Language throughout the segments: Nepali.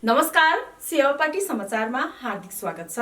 नमस्कार, सेवापाटी समाचारमा हार्दिक स्वागत छ।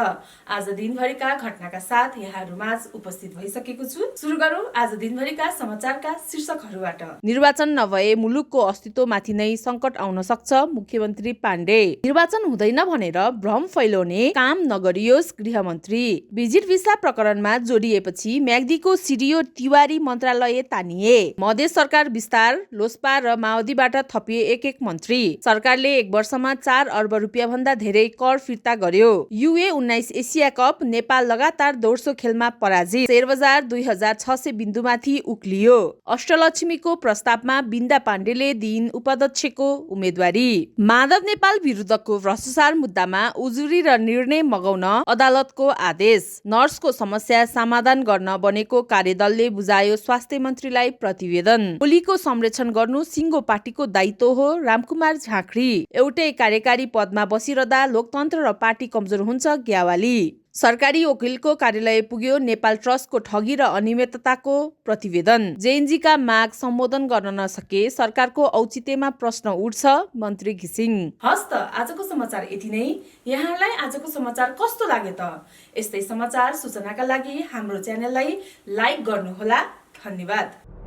आज दिनभरिका घटनाका साथ यहाँहरूमाझ उपस्थित भइसकेको छु। सुरु गरौँ आज दिनभरिका समाचारका शीर्षकहरूबाट। निर्वाचन नभए मुलुकको अस्तित्वमाथि नै संकट आउन सक्छ, मुख्यमन्त्री पाण्डे। निर्वाचन हुँदैन भनेर भ्रम फैलाउने काम नगरियोस्, गृहमन्त्री। भिजिट भिसा प्रकरणमा जोडिएपछि म्याग्दीको सिडिओ तिवारी मन्त्रालय तानिए। मधेस सरकार विस्तार, लोसपा र माओवादीबाट थपिए एक मन्त्री। सरकारले एक वर्षमा 4 अर्ब रुपियाँ भन्दा धेरै कर फिर्ता गर्यो। U19 एसिया कप नेपाल लगातार दोस्रो खेलमा पराजित। शेयर बजार 2600 बिन्दुमाथि उक्लियो। अष्टलक्ष्मीको प्रस्तावमा बिन्दा पाण्डेले दिइन् उपाध्यक्षको उम्मेदवारी। माधव नेपाल विरुद्धको भ्रष्टाचार मुद्दामा उजुरी र निर्णय मगाउन अदालतको आदेश। नर्सको समस्या समाधान गर्न बनेको कार्यदलले बुझायो स्वास्थ्य मन्त्रीलाई प्रतिवेदन। टोलीको संरक्षण गर्नु सिङ्गो पार्टीको दायित्व हो, रामकुमार झाँक्री। एउटै कार्यकारी पदमा बसिरहँदा लोकतन्त्र र पार्टी कमजोर हुन्छ, ग्यावाली। सरकारी वकिलको कार्यालय पुग्यो नेपाल ट्रस्टको ठगी र अनियमितताको प्रतिवेदन। जेएनजीका माग सम्बोधन गर्न नसके सरकारको औचित्यमा प्रश्न उठ्छ, मन्त्री घिसिङ। हस्त आजको समाचार यति नै। यहाँलाई आजको समाचार कस्तो लाग्यो त? यस्तै समाचार सूचनाका लागि हाम्रो च्यानललाई लाइक गर्नुहोला। धन्यवाद।